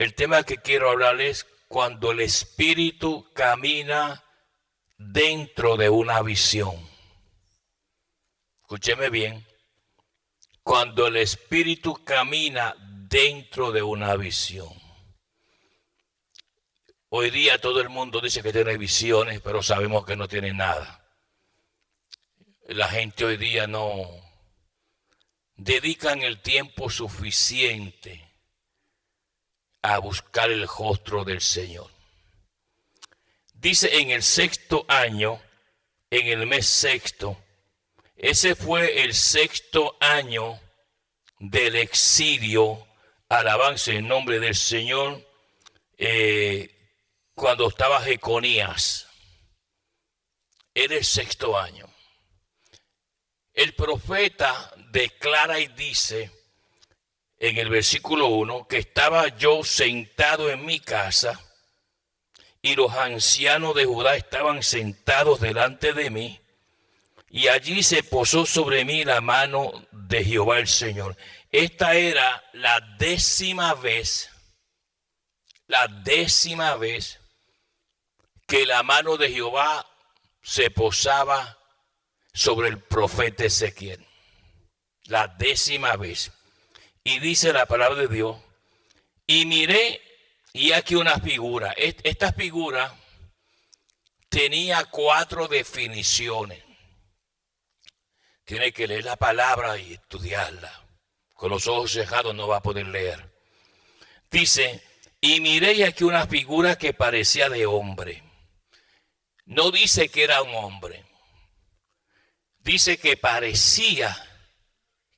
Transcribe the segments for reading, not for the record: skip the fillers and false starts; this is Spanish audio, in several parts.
El tema que quiero hablar es cuando el espíritu camina dentro de una visión. Escúcheme bien. Cuando el espíritu camina dentro de una visión. Hoy día todo el mundo dice que tiene visiones, pero sabemos que no tiene nada. La gente hoy día no dedican el tiempo suficiente a buscar el rostro del Señor. Dice en el 6º año, en el mes 6º, ese fue el 6º año del exilio, alabanza en nombre del Señor, cuando estaba Jeconías. Era el 6º año. El profeta declara y dice en el versículo 1 que estaba yo sentado en mi casa y los ancianos de Judá estaban sentados delante de mí, y allí se posó sobre mí la mano de Jehová el Señor. Esta era la décima vez que la mano de Jehová se posaba sobre el profeta Ezequiel. La décima vez. Y dice la palabra de Dios, y miré, y aquí una figura. Esta figura tenía 4 definiciones. Tiene que leer la palabra y estudiarla. Con los ojos cerrados no va a poder leer. Dice, y miré, y aquí una figura que parecía de hombre. No dice que era un hombre. Dice que parecía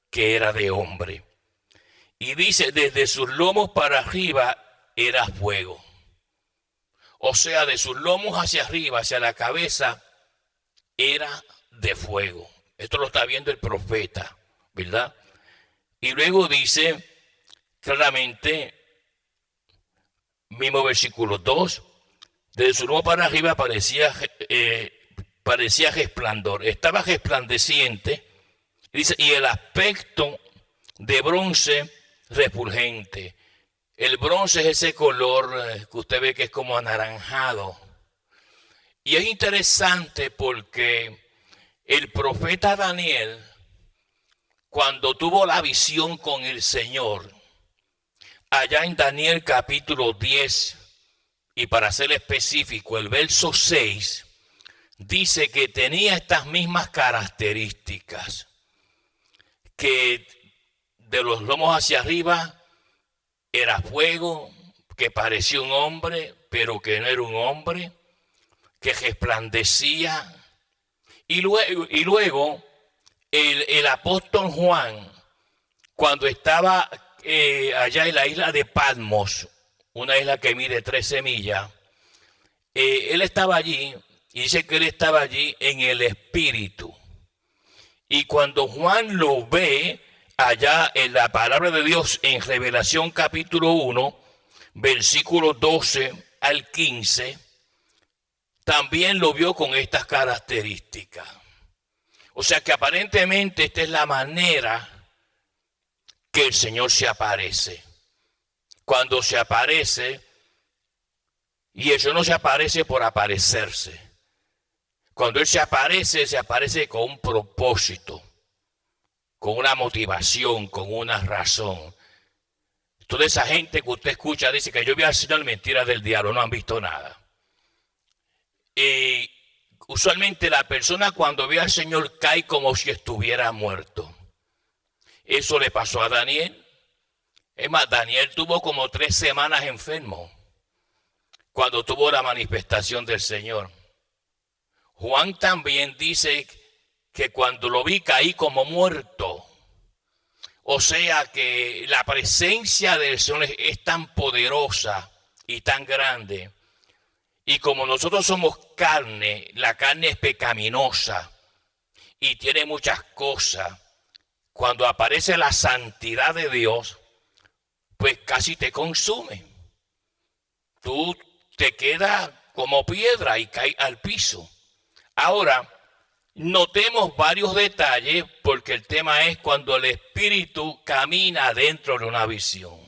que era de hombre. Y dice, desde sus lomos para arriba era fuego. O sea, de sus lomos hacia arriba, hacia la cabeza, era de fuego. Esto lo está viendo el profeta, ¿verdad? Y luego dice claramente, mismo versículo 2, desde su lomo para arriba parecía resplandor. Estaba resplandeciente, dice, y el aspecto de bronce refulgente. El bronce es ese color que usted ve que es como anaranjado. Y es interesante porque el profeta Daniel, cuando tuvo la visión con el Señor, allá en Daniel capítulo 10, y para ser específico, el verso 6, dice que tenía estas mismas características, que de los lomos hacia arriba era fuego, que parecía un hombre, pero que no era un hombre, que resplandecía. Y luego el apóstol Juan, cuando estaba allá en la isla de Patmos, una isla que mide 13 millas, él estaba allí, y dice que él estaba allí en el Espíritu. Y cuando Juan lo ve allá en la palabra de Dios en Revelación capítulo 1, versículos 12 al 15, también lo vio con estas características. O sea que aparentemente esta es la manera que el Señor se aparece. Cuando se aparece, y eso no se aparece por aparecerse. Cuando Él se aparece con un propósito, con una motivación, con una razón. Toda esa gente que usted escucha dice que yo vi al Señor, mentira del diablo, no han visto nada. Usualmente la persona cuando ve al Señor cae como si estuviera muerto. Eso le pasó a Daniel. Es más, Daniel tuvo como 3 semanas enfermo cuando tuvo la manifestación del Señor. Juan también dice que cuando lo vi caí como muerto. O sea que la presencia del Señor es tan poderosa y tan grande. Y como nosotros somos carne, la carne es pecaminosa y tiene muchas cosas. Cuando aparece la santidad de Dios, pues casi te consume. Tú te quedas como piedra y caes al piso. Ahora, notemos varios detalles porque el tema es cuando el espíritu camina dentro de una visión.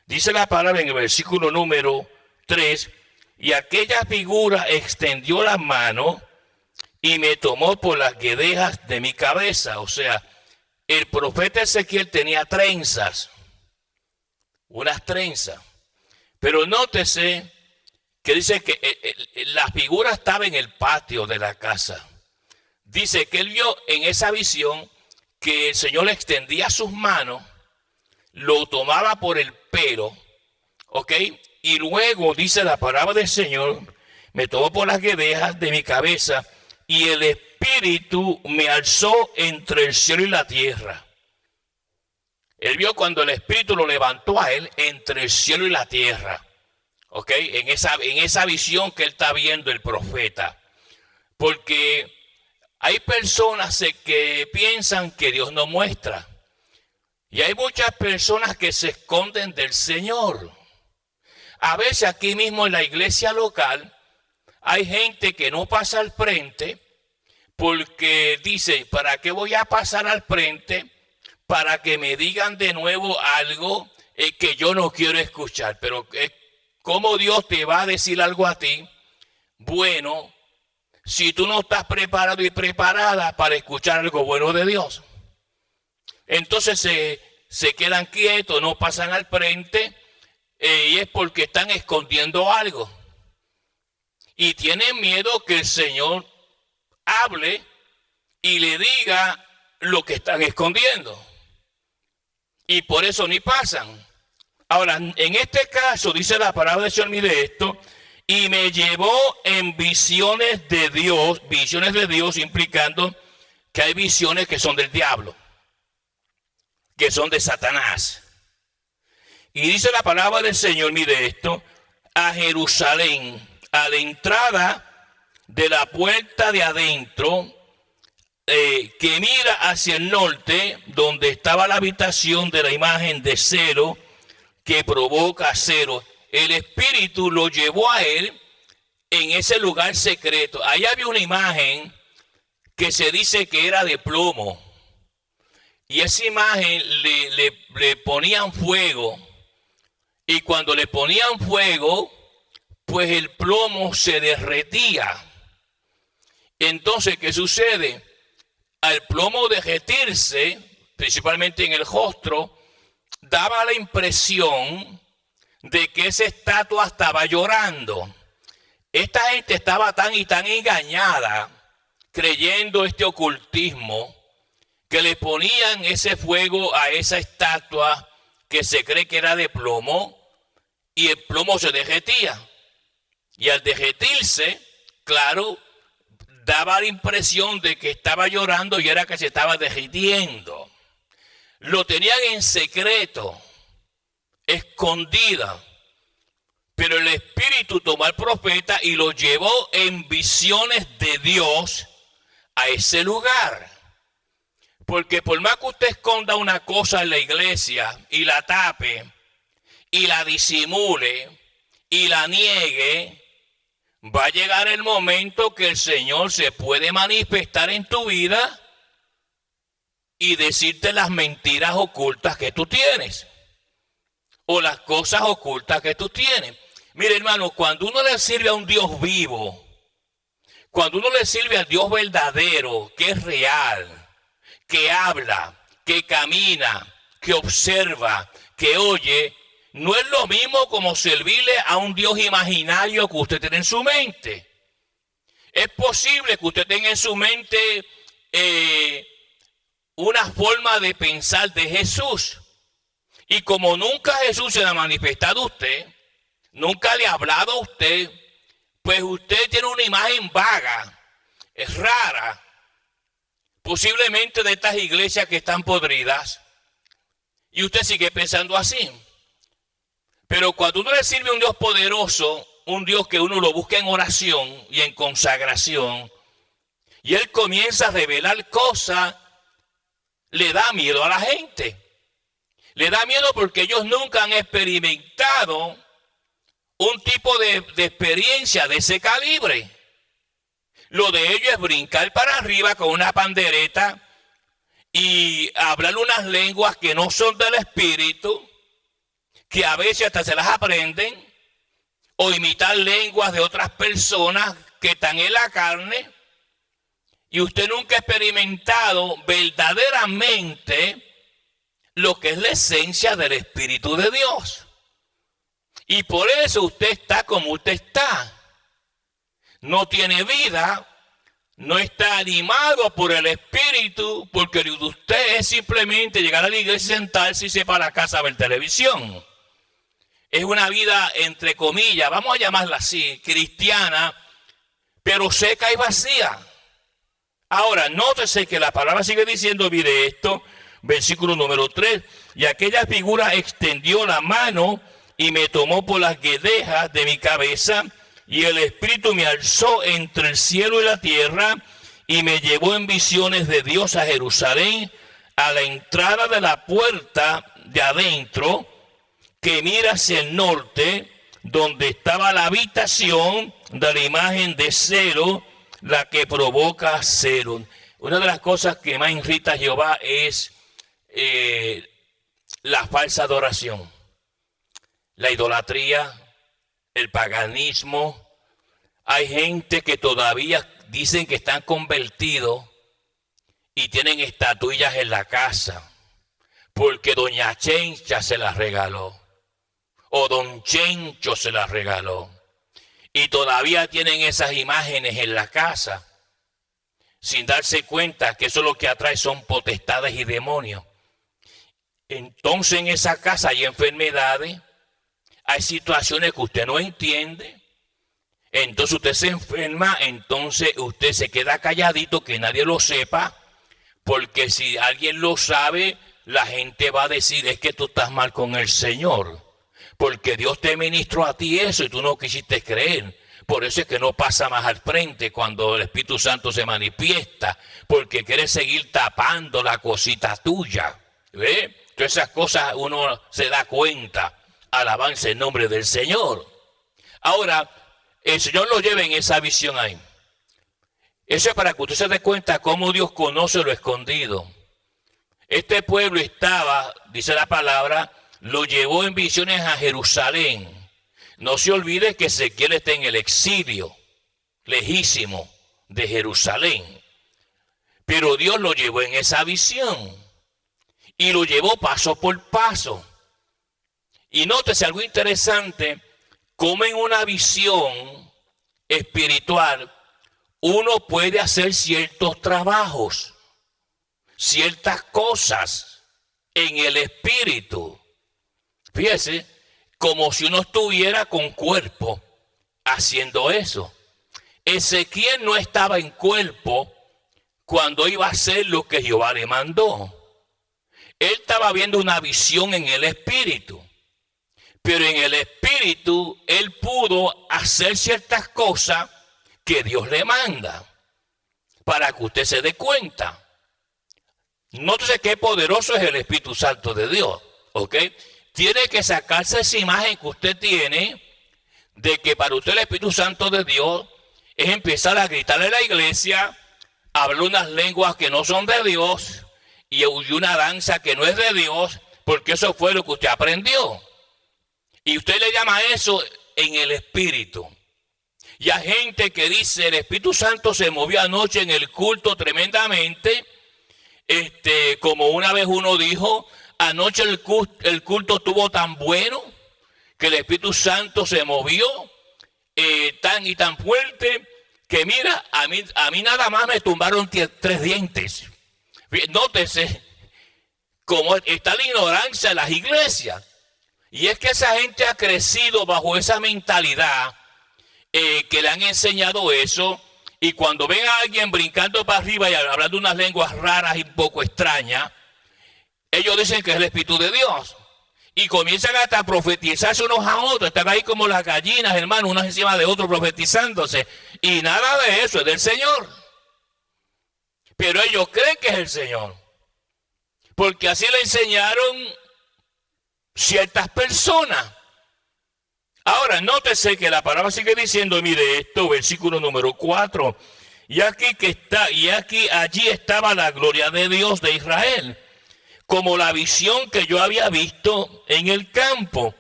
Dice la palabra en el versículo número 3, y aquella figura extendió la mano y me tomó por las guedejas de mi cabeza. O sea, el profeta Ezequiel tenía trenzas, unas trenzas. Pero nótese que dice que la figura estaba en el patio de la casa. Dice que él vio en esa visión que el Señor le extendía sus manos, lo tomaba por el pelo, ¿ok? Y luego dice la palabra del Señor, me tomó por las guedejas de mi cabeza y el Espíritu me alzó entre el cielo y la tierra. Él vio cuando el Espíritu lo levantó a él entre el cielo y la tierra, ¿ok? En esa visión que él está viendo el profeta. Porque hay personas que piensan que Dios no muestra. Y hay muchas personas que se esconden del Señor. A veces aquí mismo en la iglesia local hay gente que no pasa al frente porque dice, ¿para qué voy a pasar al frente? Para que me digan de nuevo algo que yo no quiero escuchar. Pero ¿cómo Dios te va a decir algo a ti? Bueno, si tú no estás preparado y preparada para escuchar algo bueno de Dios. Entonces se quedan quietos, no pasan al frente y es porque están escondiendo algo. Y tienen miedo que el Señor hable y le diga lo que están escondiendo. Y por eso ni pasan. Ahora, en este caso, dice la palabra del Señor, mire esto, y me llevó en visiones de Dios implicando que hay visiones que son del diablo, que son de Satanás. Y dice la palabra del Señor, mire esto, a Jerusalén, a la entrada de la puerta de adentro, que mira hacia el norte, donde estaba la habitación de la imagen de cero, que provoca cero. El Espíritu lo llevó a él en ese lugar secreto. Ahí había una imagen que se dice que era de plomo. Y esa imagen le ponían fuego. Y cuando le ponían fuego, pues el plomo se derretía. Entonces, ¿qué sucede? Al plomo derretirse, principalmente en el rostro, daba la impresión de que esa estatua estaba llorando. Esta gente estaba tan y tan engañada, creyendo este ocultismo, que le ponían ese fuego a esa estatua que se cree que era de plomo, y el plomo se derretía. Y al derretirse, claro, daba la impresión de que estaba llorando y era que se estaba derritiendo. Lo tenían en secreto, escondida. Pero el Espíritu tomó al profeta y lo llevó en visiones de Dios a ese lugar. Porque por más que usted esconda una cosa en la iglesia y la tape y la disimule y la niegue, va a llegar el momento que el Señor se puede manifestar en tu vida y decirte las mentiras ocultas que tú tienes o las cosas ocultas que tú tienes. Mire, hermano, cuando uno le sirve a un Dios vivo, cuando uno le sirve al Dios verdadero, que es real, que habla, que camina, que observa, que oye, no es lo mismo como servirle a un Dios imaginario que usted tiene en su mente. Es posible que usted tenga en su mente una forma de pensar de Jesús. Y como nunca Jesús se le ha manifestado a usted, nunca le ha hablado a usted, pues usted tiene una imagen vaga, es rara, posiblemente de estas iglesias que están podridas, y usted sigue pensando así. Pero cuando uno le sirve a un Dios poderoso, un Dios que uno lo busca en oración y en consagración, y Él comienza a revelar cosas, le da miedo a la gente. Le da miedo porque ellos nunca han experimentado un tipo de experiencia de ese calibre. Lo de ellos es brincar para arriba con una pandereta y hablar unas lenguas que no son del Espíritu, que a veces hasta se las aprenden, o imitar lenguas de otras personas que están en la carne, y usted nunca ha experimentado verdaderamente lo que es la esencia del Espíritu de Dios. Y por eso usted está como usted está. No tiene vida, no está animado por el Espíritu, porque usted es simplemente llegar a la iglesia, sentarse y irse para la casa a ver televisión. Es una vida, entre comillas, vamos a llamarla así, cristiana, pero seca y vacía. Ahora, nótese que la palabra sigue diciendo, mire esto, versículo número 3, y aquella figura extendió la mano y me tomó por las guedejas de mi cabeza, y el Espíritu me alzó entre el cielo y la tierra, y me llevó en visiones de Dios a Jerusalén, a la entrada de la puerta de adentro, que mira hacia el norte, donde estaba la habitación de la imagen de celo, la que provoca celo. Una de las cosas que más irrita a Jehová es la falsa adoración, la idolatría, el paganismo. Hay gente que todavía dicen que están convertidos y tienen estatuillas en la casa porque doña Chencha se las regaló o don Chencho se las regaló, y todavía tienen esas imágenes en la casa sin darse cuenta que eso lo que atrae son potestades y demonios. Entonces en esa casa hay enfermedades, hay situaciones que usted no entiende, entonces usted se enferma, entonces usted se queda calladito, que nadie lo sepa, porque si alguien lo sabe, la gente va a decir, es que tú estás mal con el Señor, porque Dios te ministró a ti eso y tú no quisiste creer. Por eso es que no pasa más al frente cuando el Espíritu Santo se manifiesta, porque quiere seguir tapando la cosita tuya. ¿Ve? Todas esas cosas uno se da cuenta. Alabanza el nombre del Señor. Ahora, el Señor lo lleva en esa visión ahí. Eso es para que usted se dé cuenta cómo Dios conoce lo escondido. Este pueblo estaba, dice la palabra, lo llevó en visiones a Jerusalén. No se olvide que Ezequiel está en el exilio, lejísimo de Jerusalén. Pero Dios lo llevó en esa visión. Y lo llevó paso por paso. Y nótese algo interesante, como en una visión espiritual uno puede hacer ciertos trabajos, ciertas cosas en el espíritu. Fíjese, como si uno estuviera con cuerpo haciendo eso. Ezequiel no estaba en cuerpo cuando iba a hacer lo que Jehová le mandó. Él estaba viendo una visión en el espíritu. Pero en el espíritu él pudo hacer ciertas cosas que Dios le manda para que usted se dé cuenta. Nótese qué poderoso es el Espíritu Santo de Dios, ¿ok? Tiene que sacarse esa imagen que usted tiene de que para usted el Espíritu Santo de Dios es empezar a gritarle a la iglesia, hablar unas lenguas que no son de Dios y una danza que no es de Dios, porque eso fue lo que usted aprendió. Y usted le llama eso en el espíritu. Y hay gente que dice, el Espíritu Santo se movió anoche en el culto tremendamente. Como una vez uno dijo, anoche el culto estuvo tan bueno que el Espíritu Santo se movió tan y tan fuerte que mira, a mí nada más me tumbaron 3 dientes. Nótese cómo está la ignorancia en las iglesias. Y es que esa gente ha crecido bajo esa mentalidad que le han enseñado eso. Y cuando ven a alguien brincando para arriba y hablando unas lenguas raras y un poco extrañas, ellos dicen que es el Espíritu de Dios. Y comienzan hasta a profetizarse unos a otros. Están ahí como las gallinas, hermano, unos encima de otros profetizándose. Y nada de eso es del Señor. Pero ellos creen que es el Señor. Porque así le enseñaron ciertas personas. Ahora, nótese que la palabra sigue diciendo, mire esto, versículo número 4. Y allí estaba la gloria de Dios de Israel, como la visión que yo había visto en el campo.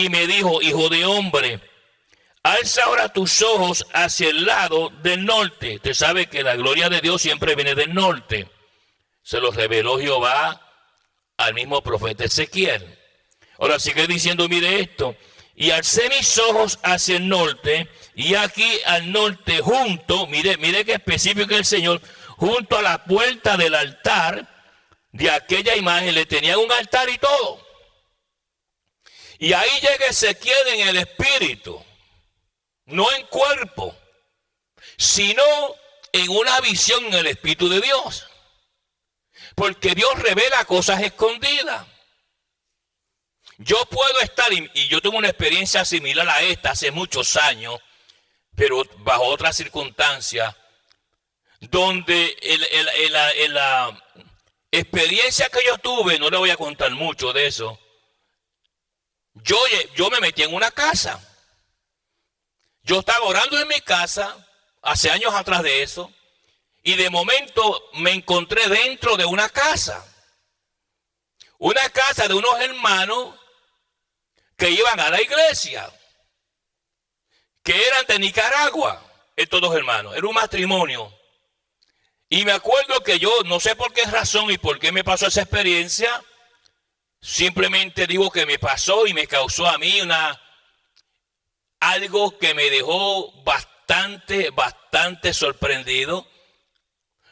y me dijo: hijo de hombre, alza ahora tus ojos hacia el lado del norte. Usted sabe que la gloria de Dios siempre viene del norte. Se lo reveló Jehová al mismo profeta Ezequiel. Ahora sigue diciendo, mire esto: y alcé mis ojos hacia el norte, y aquí al norte junto, mire qué específico el Señor, junto a la puerta del altar de aquella imagen, le tenían un altar y todo. Y ahí llega Ezequiel en el espíritu, no en cuerpo, sino en una visión en el espíritu de Dios. Porque Dios revela cosas escondidas. Yo puedo estar, y yo tengo una experiencia similar a esta hace muchos años, pero bajo otras circunstancias, donde la experiencia que yo tuve, no le voy a contar mucho de eso, yo me metí en una casa. Yo estaba orando en mi casa, hace años atrás de eso, y de momento me encontré dentro de una casa de unos hermanos que iban a la iglesia, que eran de Nicaragua, estos dos hermanos, era un matrimonio. Y me acuerdo que yo, no sé por qué razón y por qué me pasó esa experiencia, simplemente digo que me pasó y me causó a mí algo que me dejó bastante sorprendido.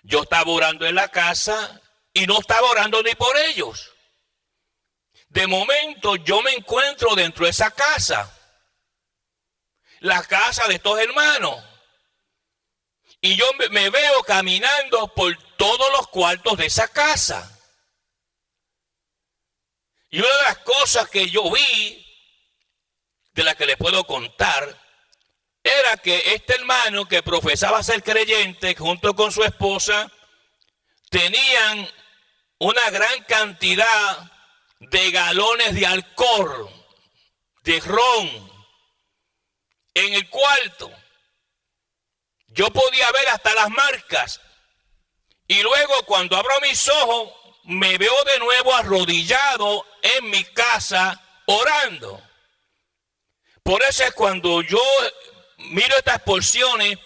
Yo estaba orando en la casa y no estaba orando ni por ellos. De momento yo me encuentro dentro de esa casa, la casa de estos hermanos, y yo me veo caminando por todos los cuartos de esa casa. Y una de las cosas que yo vi, de las que les puedo contar, era que este hermano que profesaba ser creyente junto con su esposa tenían una gran cantidad de galones de alcohol, de ron, en el cuarto. Yo podía ver hasta las marcas. Y luego cuando abro mis ojos, me veo de nuevo arrodillado en mi casa orando. Por eso es cuando yo miro estas porciones,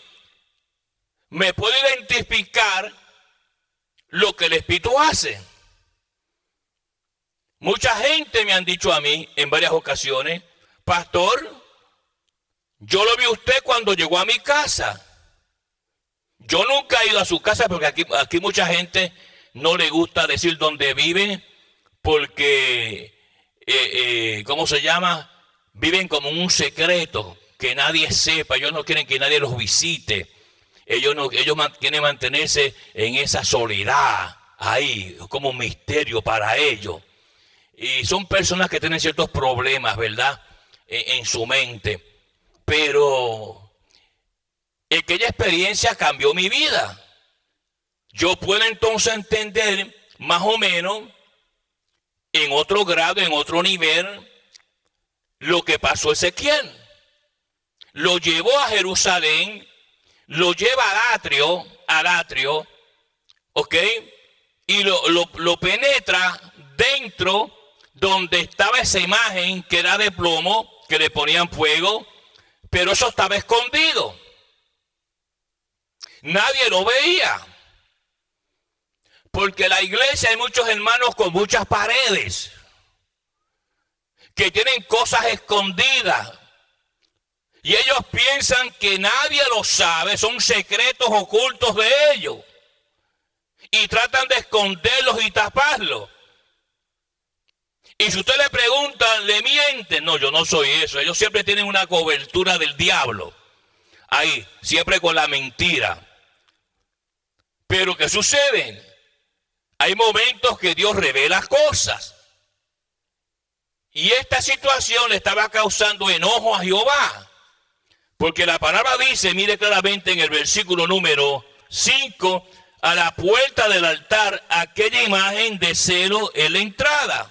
me puedo identificar lo que el Espíritu hace. Mucha gente me han dicho a mí en varias ocasiones: pastor, yo lo vi a usted cuando llegó a mi casa. Yo nunca he ido a su casa porque aquí mucha gente no le gusta decir dónde vive porque, ¿cómo se llama? Viven como un secreto, que nadie sepa. Ellos no quieren que nadie los visite. Ellos quieren mantenerse en esa soledad ahí, como un misterio para ellos. Y son personas que tienen ciertos problemas, ¿verdad? En su mente. Pero aquella experiencia cambió mi vida. Yo puedo entonces entender más o menos, en otro grado, en otro nivel, lo que pasó a Ezequiel. Lo llevó a Jerusalén, lo lleva al atrio, ¿ok? Y lo penetra dentro donde estaba esa imagen que era de plomo, que le ponían fuego, pero eso estaba escondido. Nadie lo veía. Porque en la iglesia hay muchos hermanos con muchas paredes que tienen cosas escondidas. Y ellos piensan que nadie lo sabe, son secretos ocultos de ellos. Y tratan de esconderlos y taparlos. Y si usted le pregunta, ¿le mienten? No, yo no soy eso. Ellos siempre tienen una cobertura del diablo. Ahí, siempre con la mentira. Pero ¿qué sucede? Hay momentos que Dios revela cosas. Y esta situación le estaba causando enojo a Jehová. Porque la palabra dice, mire claramente en el versículo número 5, a la puerta del altar, aquella imagen de celo en la entrada.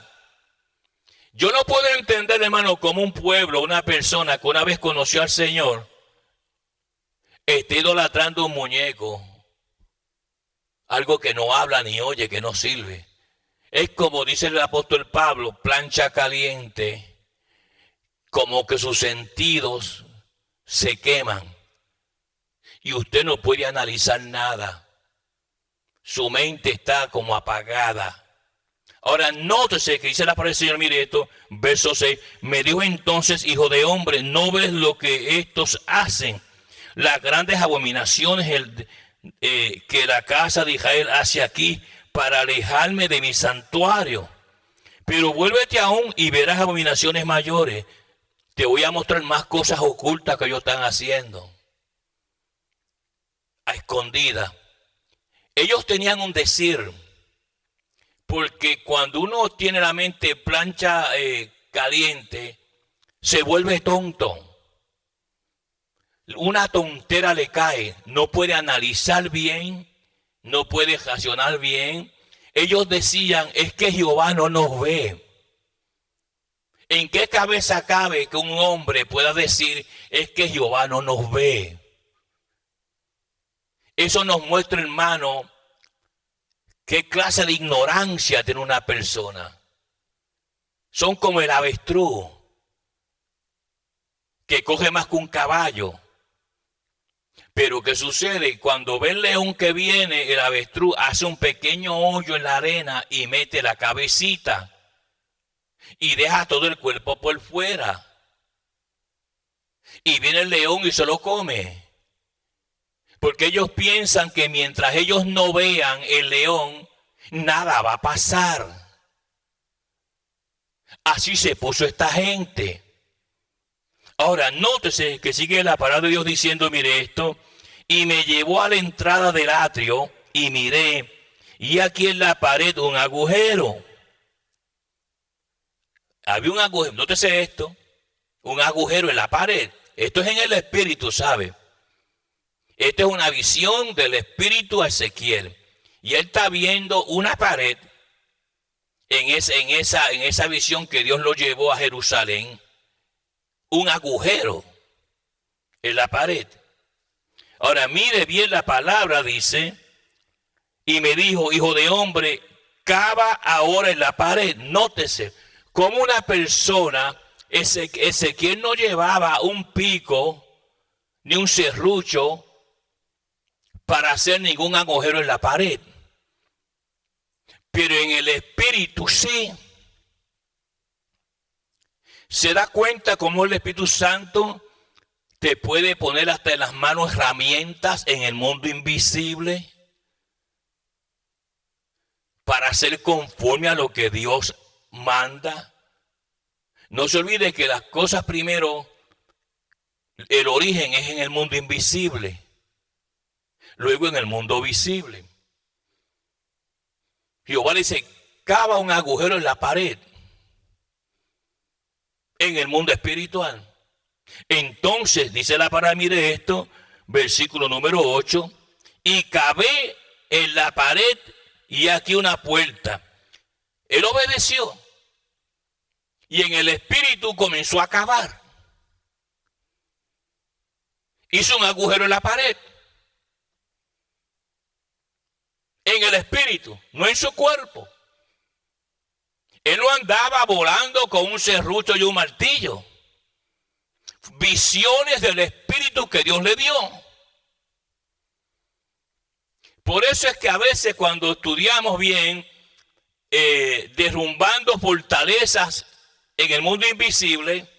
Yo no puedo entender, hermano, como un pueblo, una persona que una vez conoció al Señor, esté idolatrando un muñeco, algo que no habla ni oye, que no sirve. Es como dice el apóstol Pablo, plancha caliente, como que sus sentidos se queman y usted no puede analizar nada. Su mente está como apagada. Ahora nótese que dice la palabra del Señor, mire esto, verso 6. Me dijo entonces, hijo de hombre, ¿no ves lo que estos hacen? Las grandes abominaciones que la casa de Israel hace aquí para alejarme de mi santuario. Pero vuélvete aún y verás abominaciones mayores. Te voy a mostrar más cosas ocultas que ellos están haciendo. A escondida. Ellos tenían un decir. Porque cuando uno tiene la mente plancha caliente, se vuelve tonto. Una tontera le cae. No puede analizar bien, no puede razonar bien. Ellos decían, es que Jehová no nos ve. ¿En qué cabeza cabe que un hombre pueda decir, es que Jehová no nos ve? Eso nos muestra, hermano, qué clase de ignorancia tiene una persona. Son como el avestruz, que coge más que un caballo. Pero ¿qué sucede? Cuando ve el león que viene, el avestruz hace un pequeño hoyo en la arena y mete la cabecita y deja todo el cuerpo por fuera. Y viene el león y se lo come. Porque ellos piensan que mientras ellos no vean el león, nada va a pasar. Así se puso esta gente. Ahora, nótese que sigue la palabra de Dios diciendo, mire esto, y me llevó a la entrada del atrio y miré, y aquí en la pared un agujero. Había un agujero, nótese esto, un agujero en la pared. Esto es en el espíritu, ¿sabe? Esta es una visión del espíritu a Ezequiel. Y él está viendo una pared en esa visión que Dios lo llevó a Jerusalén. Un agujero en la pared. Ahora mire bien la palabra, dice, y me dijo, hijo de hombre, cava ahora en la pared. Nótese, como una persona, Ezequiel no llevaba un pico ni un serrucho para hacer ningún agujero en la pared. Pero en el espíritu sí. ¿Se da cuenta cómo el Espíritu Santo te puede poner hasta en las manos herramientas en el mundo invisible para hacer conforme a lo que Dios manda? No se olvide que las cosas primero, el origen es en el mundo invisible, luego en el mundo visible. Jehová dice, cava un agujero en la pared, en el mundo espiritual. Entonces, dice la palabra, mire esto, versículo número 8, y cavé en la pared y aquí una puerta. Él obedeció y en el espíritu comenzó a cavar. Hizo un agujero en la pared. En el espíritu, no en su cuerpo. Él no andaba volando con un serrucho y un martillo. Visiones del espíritu que Dios le dio. Por eso es que a veces cuando estudiamos bien, derrumbando fortalezas en el mundo invisible,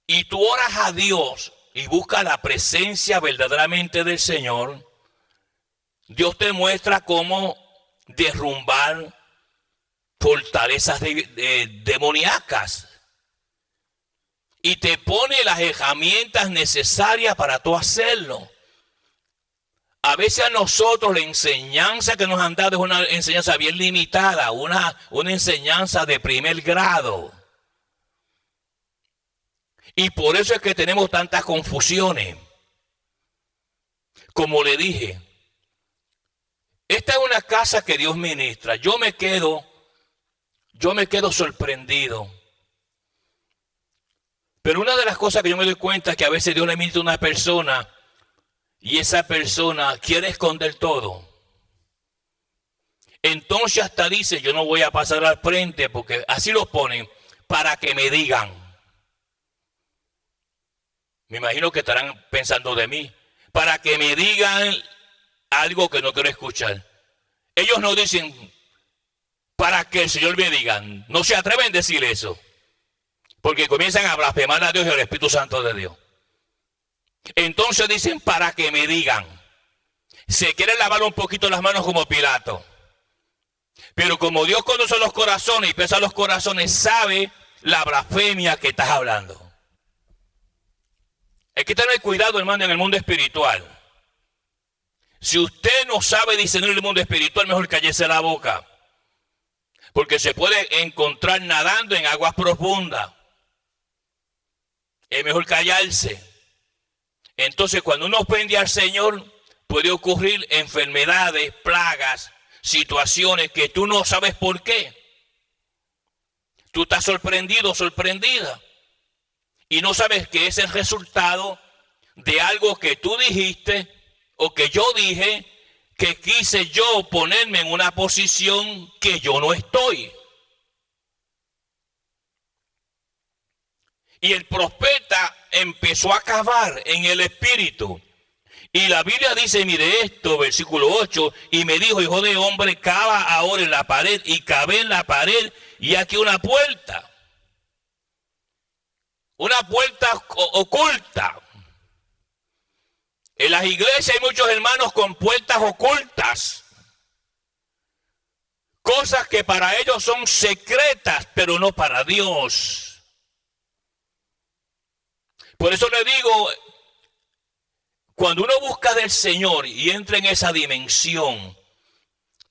y tú oras a Dios y buscas la presencia verdaderamente del Señor, Dios te muestra cómo derrumbar fortalezas demoníacas y te pone las herramientas necesarias para tú hacerlo. A veces a nosotros la enseñanza que nos han dado es una enseñanza bien limitada, una enseñanza de primer grado. Y por eso es que tenemos tantas confusiones. Como le dije, esta es una casa que Dios ministra. Yo me quedo sorprendido. Pero una de las cosas que yo me doy cuenta es que a veces Dios le ministra a una persona y esa persona quiere esconder todo. Entonces hasta dice, yo no voy a pasar al frente porque así lo ponen, para que me digan. Me imagino que estarán pensando de mí, para que me digan algo que no quiero escuchar. Ellos no dicen para que el Señor me diga, no se atreven a decir eso, porque comienzan a blasfemar a Dios y al Espíritu Santo de Dios. Entonces dicen para que me digan. Se quieren lavar un poquito las manos como Pilato. Pero como Dios conoce los corazones y pesa los corazones, sabe la blasfemia que estás hablando. Hay que tener cuidado, hermano, en el mundo espiritual. Si usted no sabe discernir el mundo espiritual, mejor cállese la boca. Porque se puede encontrar nadando en aguas profundas. Es mejor callarse. Entonces, cuando uno ofende al Señor, puede ocurrir enfermedades, plagas, situaciones que tú no sabes por qué. Tú estás sorprendido, sorprendida. Y no sabes que es el resultado de algo que tú dijiste o que yo dije, que quise yo ponerme en una posición que yo no estoy. Y el profeta empezó a cavar en el espíritu. Y la Biblia dice, mire esto, versículo 8, y me dijo, hijo de hombre, cava ahora en la pared, y cavé en la pared, y aquí una puerta. Una puerta oculta. En las iglesias hay muchos hermanos con puertas ocultas. Cosas que para ellos son secretas, pero no para Dios. Por eso le digo, cuando uno busca del Señor y entra en esa dimensión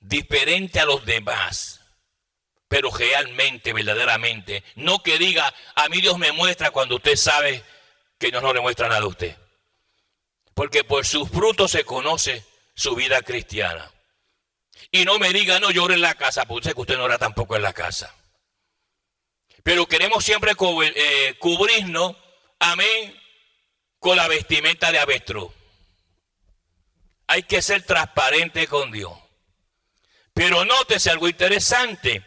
diferente a los demás, pero realmente, verdaderamente, no que diga, a mí Dios me muestra cuando usted sabe que Dios no le muestra nada a usted. Porque por sus frutos se conoce su vida cristiana. Y no me diga, no, yo oro en la casa, porque sé que usted no ora tampoco en la casa. Pero queremos siempre cubrirnos, amén, con la vestimenta de avestruz. Hay que ser transparente con Dios. Pero nótese algo interesante.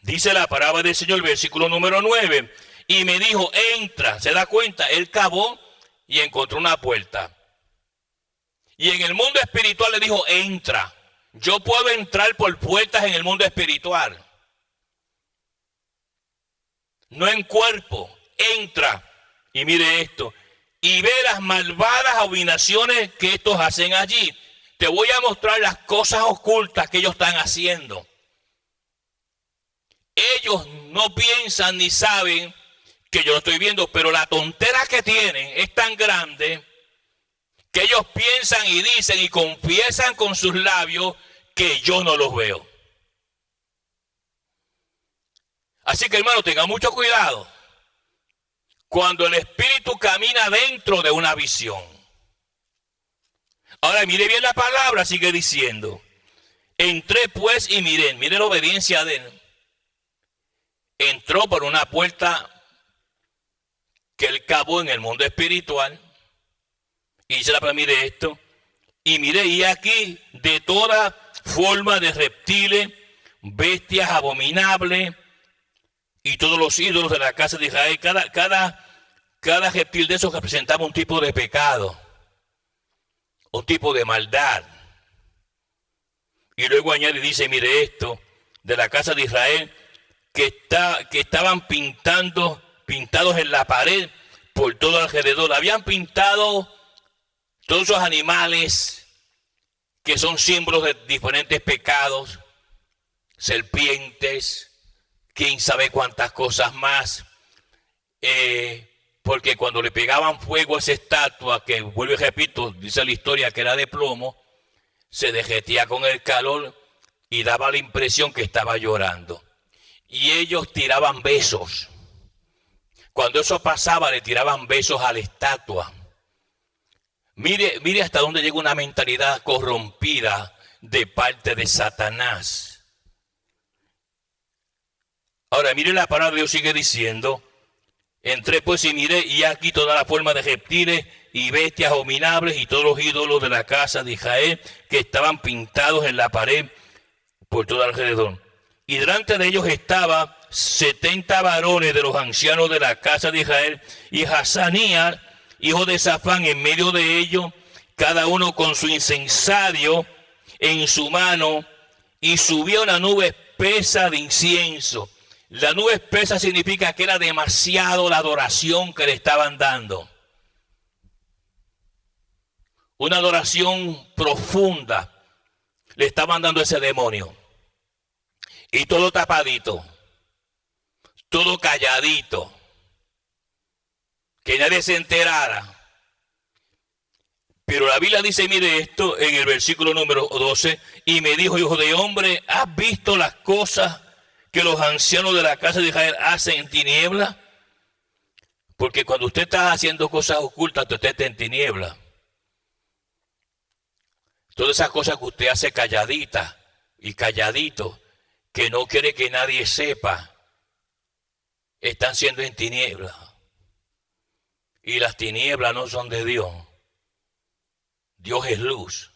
Dice la palabra del Señor, versículo número 9. Y me dijo, entra. ¿Se da cuenta? Él cavó y encontró una puerta. Y en el mundo espiritual le dijo, entra. Yo puedo entrar por puertas en el mundo espiritual. No en cuerpo. Entra. Y mire esto. Y ve las malvadas abominaciones que estos hacen allí. Te voy a mostrar las cosas ocultas que ellos están haciendo. Ellos no piensan ni saben que yo lo estoy viendo, pero la tontera que tienen es tan grande que ellos piensan y dicen y confiesan con sus labios que yo no los veo. Así que, hermano, tenga mucho cuidado cuando el espíritu camina dentro de una visión. Ahora mire bien la palabra, sigue diciendo, entré pues y miré, mire la obediencia de él. Entró por una puerta que él cavó en el mundo espiritual. Y dice la palabra, mire esto. Y mire, y aquí de toda forma de reptiles, bestias abominables y todos los ídolos de la casa de Israel. Cada reptil de esos representaba un tipo de pecado, un tipo de maldad. Y luego añade y dice, mire esto, de la casa de Israel, que estaban pintados en la pared por todo alrededor. Habían pintado todos esos animales que son símbolos de diferentes pecados, serpientes, quién sabe cuántas cosas más. Porque cuando le pegaban fuego a esa estatua, que vuelvo y repito, dice la historia que era de plomo, se derretía con el calor y daba la impresión que estaba llorando. Y ellos tiraban besos. Cuando eso pasaba, le tiraban besos a la estatua. Mire hasta dónde llega una mentalidad corrompida de parte de Satanás. Ahora, mire la palabra de Dios sigue diciendo, entré pues y miré, y aquí toda la forma de reptiles y bestias abominables y todos los ídolos de la casa de Israel que estaban pintados en la pared por todo alrededor. Y delante de ellos estaba 70 varones de los ancianos de la casa de Israel, y Hazanías, hijo de Safán, en medio de ellos, cada uno con su incensario en su mano, y subía una nube espesa de incienso. La nube espesa significa que era demasiado la adoración que le estaban dando. Una adoración profunda le estaban dando a ese demonio. Y todo tapadito, todo calladito, que nadie se enterara. Pero la Biblia dice, mire esto en el versículo número 12, y me dijo, hijo de hombre, ¿has visto las cosas que los ancianos de la casa de Israel hacen en tiniebla? Porque cuando usted está haciendo cosas ocultas, usted está en tiniebla. Todas esas cosas que usted hace calladita y calladito, que no quiere que nadie sepa, están siendo en tinieblas. Y las tinieblas no son de Dios. Dios es luz.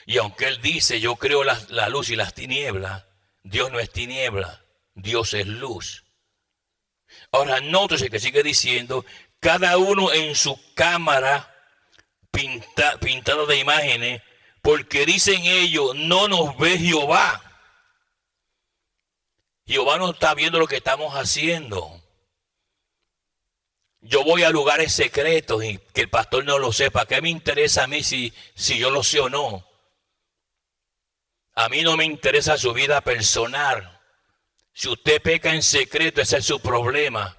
Y aunque Él dice, yo creo la luz y las tinieblas, Dios no es tiniebla, Dios es luz. Ahora nótese que sigue diciendo, cada uno en su cámara pintada de imágenes, porque dicen ellos, no nos ve Jehová. Jehová no está viendo lo que estamos haciendo. Yo voy a lugares secretos y que el pastor no lo sepa. ¿Qué me interesa a mí si yo lo sé o no? A mí no me interesa su vida personal. Si usted peca en secreto, ese es su problema.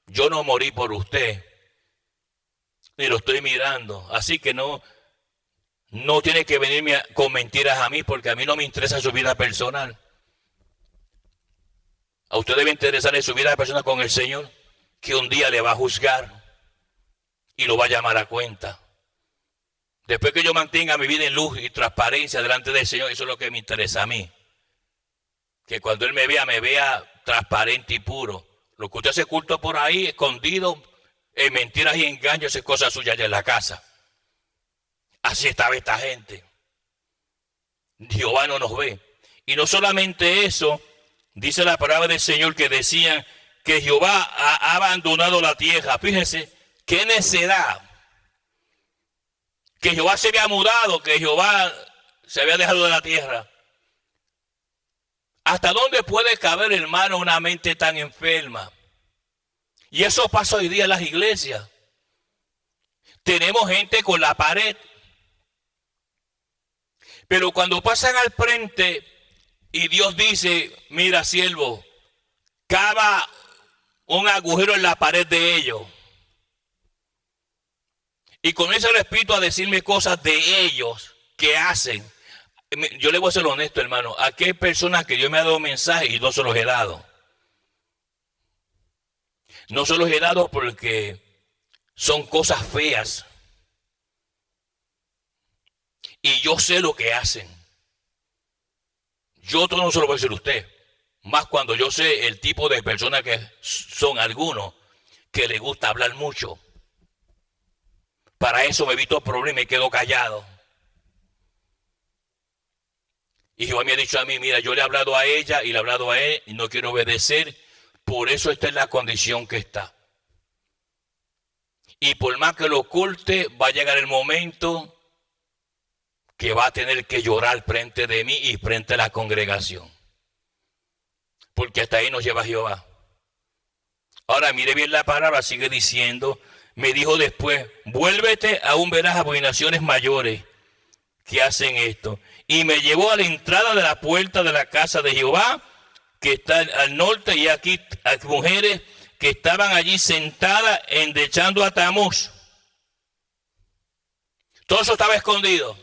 Yo no morí por usted. Ni lo estoy mirando. Así que no tiene que venirme con mentiras a mí, porque a mí no me interesa su vida personal. A usted debe interesarle su vida personal con el Señor, que un día le va a juzgar y lo va a llamar a cuenta. Después que yo mantenga mi vida en luz y transparencia delante del Señor, eso es lo que me interesa a mí. Que cuando Él me vea transparente y puro. Lo que usted hace culto por ahí, escondido, en mentiras y engaños, es cosa suya allá en la casa. Así estaba esta gente. Jehová no nos ve. Y no solamente eso, dice la palabra del Señor que decían que Jehová ha abandonado la tierra. Fíjense, qué necedad. Que Jehová se había mudado, que Jehová se había dejado de la tierra. ¿Hasta dónde puede caber, hermano, una mente tan enferma? Y eso pasa hoy día en las iglesias. Tenemos gente con la pared. Pero cuando pasan al frente y Dios dice, mira, siervo, cava un agujero en la pared de ellos. Y comienza el Espíritu a decirme cosas de ellos que hacen. Yo le voy a ser honesto, hermano. Aquí hay personas que Dios me ha dado mensajes y no se los he dado. No se los he dado porque son cosas feas. Y yo sé lo que hacen. Yo todo no se lo voy a decir a usted. Más cuando yo sé el tipo de personas que son algunos que les gusta hablar mucho. Para eso me evito problemas y me quedo callado. Y Jehová me ha dicho a mí, mira, yo le he hablado a ella y le he hablado a él y no quiero obedecer. Por eso está en la condición que está. Y por más que lo oculte, va a llegar el momento que va a tener que llorar frente de mí y frente a la congregación. Porque hasta ahí nos lleva Jehová. Ahora mire bien la palabra, sigue diciendo, me dijo después, vuélvete, aún verás abominaciones mayores que hacen esto. Y me llevó a la entrada de la puerta de la casa de Jehová, que está al norte, y aquí hay mujeres que estaban allí sentadas endechando a Tamuz. Todo eso estaba escondido.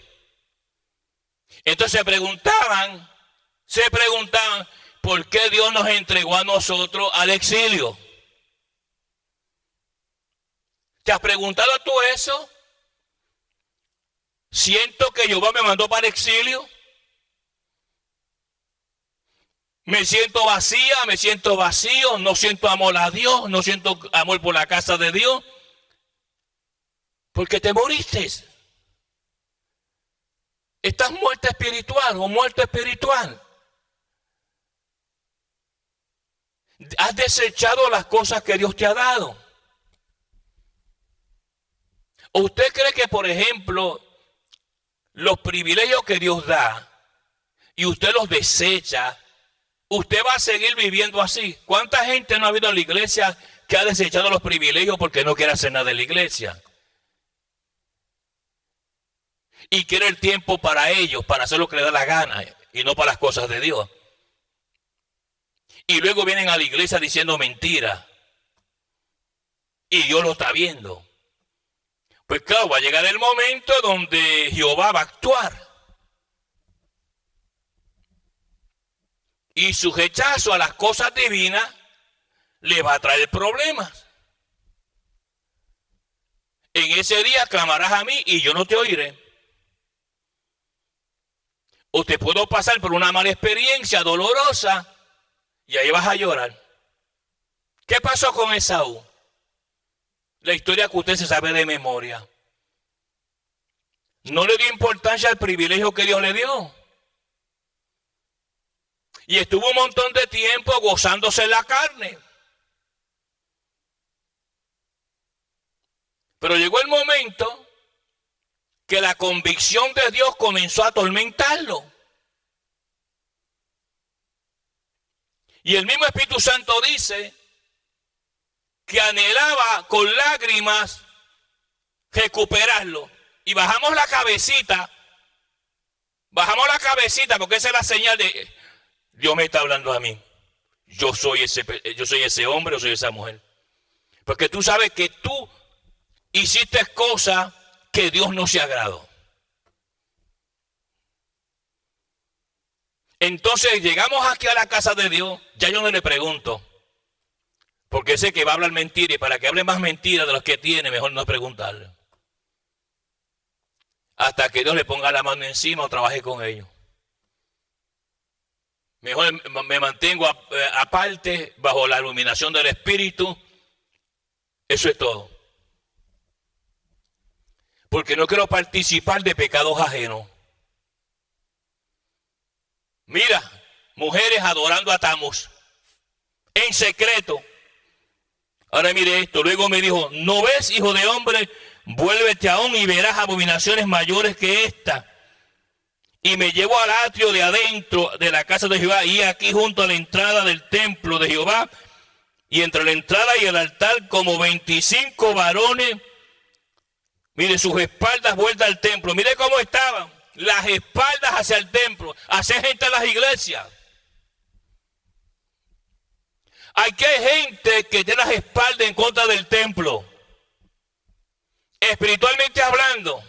Entonces se preguntaban, ¿por qué Dios nos entregó a nosotros al exilio? ¿Te has preguntado tú eso? Siento que Jehová me mandó para el exilio. Me siento vacía, me siento vacío, no siento amor a Dios, no siento amor por la casa de Dios. Porque te moriste. Estás muerta espiritual o muerto espiritual. Has desechado las cosas que Dios te ha dado. ¿O usted cree que, por ejemplo, los privilegios que Dios da y usted los desecha, usted va a seguir viviendo así? ¿Cuánta gente no ha habido en la iglesia que ha desechado los privilegios porque no quiere hacer nada en la iglesia? Y quiere el tiempo para ellos, para hacer lo que le da la gana y no para las cosas de Dios. Y luego vienen a la iglesia diciendo mentiras. Y Dios lo está viendo. Pues claro, va a llegar el momento donde Jehová va a actuar. Y su rechazo a las cosas divinas le va a traer problemas. En ese día clamarás a mí y yo no te oiré. O te puedo pasar por una mala experiencia dolorosa y ahí vas a llorar. ¿Qué pasó con Esaú? La historia que usted se sabe de memoria. No le dio importancia al privilegio que Dios le dio. Y estuvo un montón de tiempo gozándose en la carne. Pero llegó el momento que la convicción de Dios comenzó a atormentarlo. Y el mismo Espíritu Santo dice que anhelaba con lágrimas recuperarlo. Y bajamos la cabecita porque esa es la señal de Dios me está hablando a mí. Yo soy ese hombre, yo soy esa mujer. Porque tú sabes que tú hiciste cosas que Dios no se agradó. Entonces llegamos aquí a la casa de Dios, ya yo no le pregunto. Porque sé que va a hablar mentira y para que hable más mentiras de los que tiene, mejor no preguntarle. Hasta que Dios le ponga la mano encima o trabaje con ellos. Mejor me mantengo aparte, bajo la iluminación del Espíritu. Eso es todo. Porque no quiero participar de pecados ajenos. Mira, mujeres adorando a Tammuz en secreto. Ahora mire esto, luego me dijo, ¿no ves, hijo de hombre? Vuélvete aún y verás abominaciones mayores que esta. Y me llevó al atrio de adentro de la casa de Jehová, y aquí junto a la entrada del templo de Jehová, y entre la entrada y el altar como 25 varones, mire sus espaldas vueltas al templo, mire cómo estaban, las espaldas hacia el templo, así hay gente en las iglesias. Aquí hay gente que tiene las espaldas en contra del templo. Espiritualmente hablando,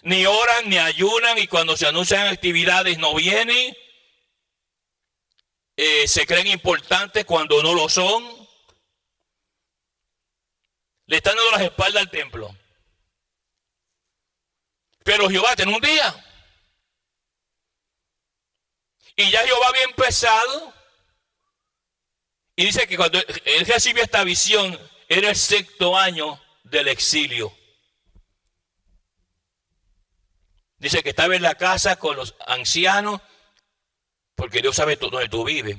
ni oran, ni ayunan, y cuando se anuncian actividades no vienen. Se creen importantes cuando no lo son. Le están dando las espaldas al templo. Pero Jehová tiene un día. Y ya Jehová había empezado. Y dice que cuando él recibió esta visión, era el 6º año del exilio. Dice que estaba en la casa con los ancianos, porque Dios sabe dónde tú vives.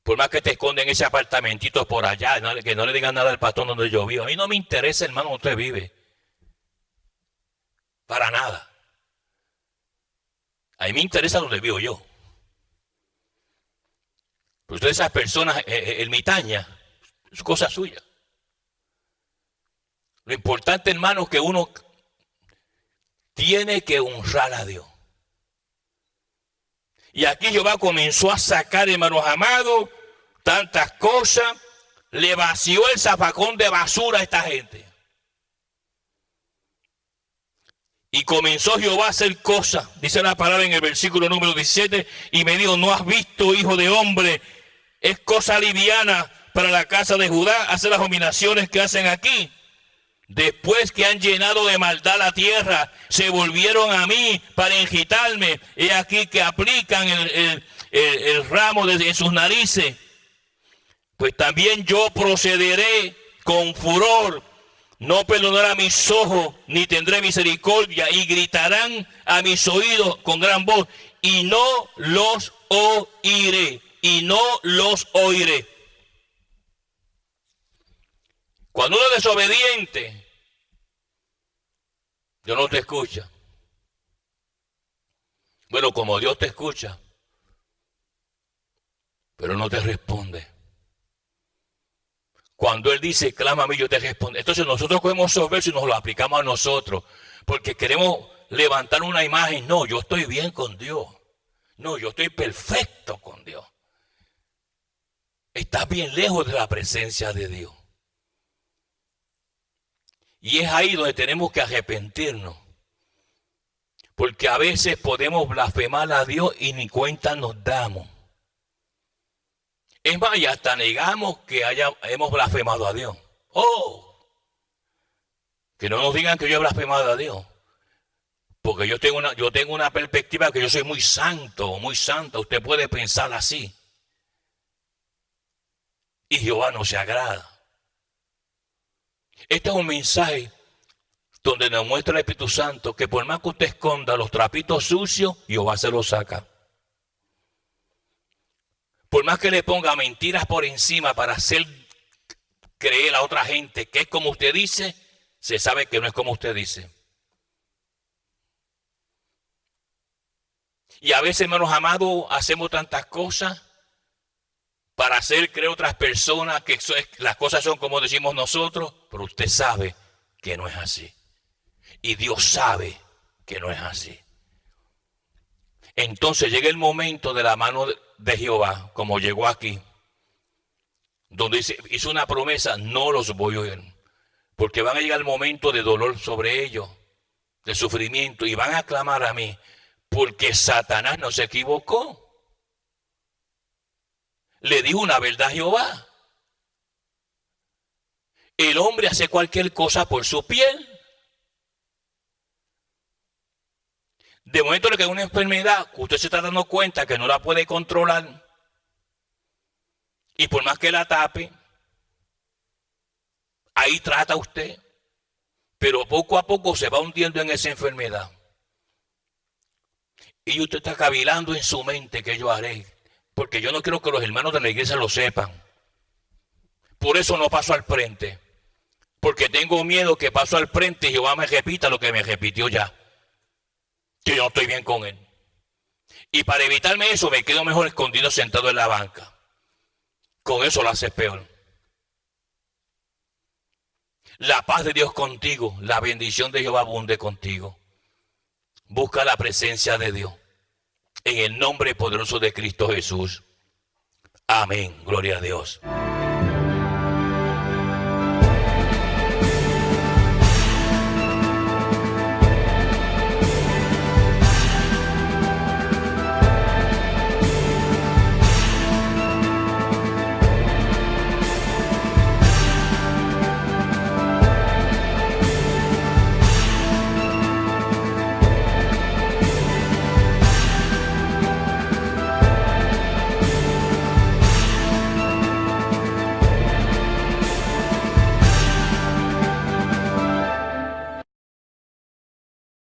Por más que te esconden ese apartamentito por allá, que no le digan nada al pastor donde yo vivo. A mí no me interesa, hermano, donde usted vive. Para nada. A mí me interesa donde vivo yo. Pues todas esas personas ermitañas, es cosa suya. Lo importante, hermano, es que uno tiene que honrar a Dios. Y aquí Jehová comenzó a sacar, hermanos amados, tantas cosas. Le vació el zafacón de basura a esta gente. Y comenzó Jehová a hacer cosas. Dice la palabra en el versículo número 17. Y me dijo, ¿no has visto, hijo de hombre? Es cosa liviana para la casa de Judá hacer las abominaciones que hacen aquí. Después que han llenado de maldad la tierra, se volvieron a mí para enjitarme. He aquí que aplican el ramo en sus narices. Pues también yo procederé con furor. No perdonaré a mis ojos, ni tendré misericordia. Y gritarán a mis oídos con gran voz. Y no los oiré. Y no los oiré. Cuando uno es desobediente, Dios no te escucha. Bueno, como Dios te escucha, pero no te responde. Cuando Él dice, clama a mí, yo te respondo. Entonces nosotros cogemos esos versos y nos los aplicamos a nosotros, porque queremos levantar una imagen. No, yo estoy bien con Dios. No, yo estoy perfecto con Dios. Estás bien lejos de la presencia de Dios. Y es ahí donde tenemos que arrepentirnos. Porque a veces podemos blasfemar a Dios y ni cuenta nos damos. Es más, y hasta negamos que hemos blasfemado a Dios. ¡Oh! Que no nos digan que yo he blasfemado a Dios. Porque yo tengo una perspectiva que yo soy muy santo, muy santa. Usted puede pensar así. Y Jehová no se agrada. Este es un mensaje donde nos muestra el Espíritu Santo que por más que usted esconda los trapitos sucios, Jehová se los saca. Por más que le ponga mentiras por encima para hacer creer a otra gente que es como usted dice, se sabe que no es como usted dice. Y a veces, hermanos amados, hacemos tantas cosas para hacer creer a otras personas que las cosas son como decimos nosotros, pero usted sabe que no es así. Y Dios sabe que no es así. Entonces llega el momento de la mano de Jehová, como llegó aquí, donde hizo una promesa, no los voy a oír, porque van a llegar el momento de dolor sobre ellos, de sufrimiento, y van a clamar a mí, porque Satanás no se equivocó. Le dijo una verdad a Jehová. El hombre hace cualquier cosa por su piel. De momento le cae una enfermedad, usted se está dando cuenta que no la puede controlar. Y por más que la tape, ahí trata usted. Pero poco a poco se va hundiendo en esa enfermedad. Y usted está cavilando en su mente que yo haré. Porque yo no quiero que los hermanos de la iglesia lo sepan. Por eso no paso al frente. Porque tengo miedo que paso al frente y Jehová me repita lo que me repitió ya. Que yo no estoy bien con Él. Y para evitarme eso me quedo mejor escondido sentado en la banca. Con eso lo hace peor. La paz de Dios contigo, la bendición de Jehová abunde contigo. Busca la presencia de Dios. En el nombre poderoso de Cristo Jesús. Amén. Gloria a Dios.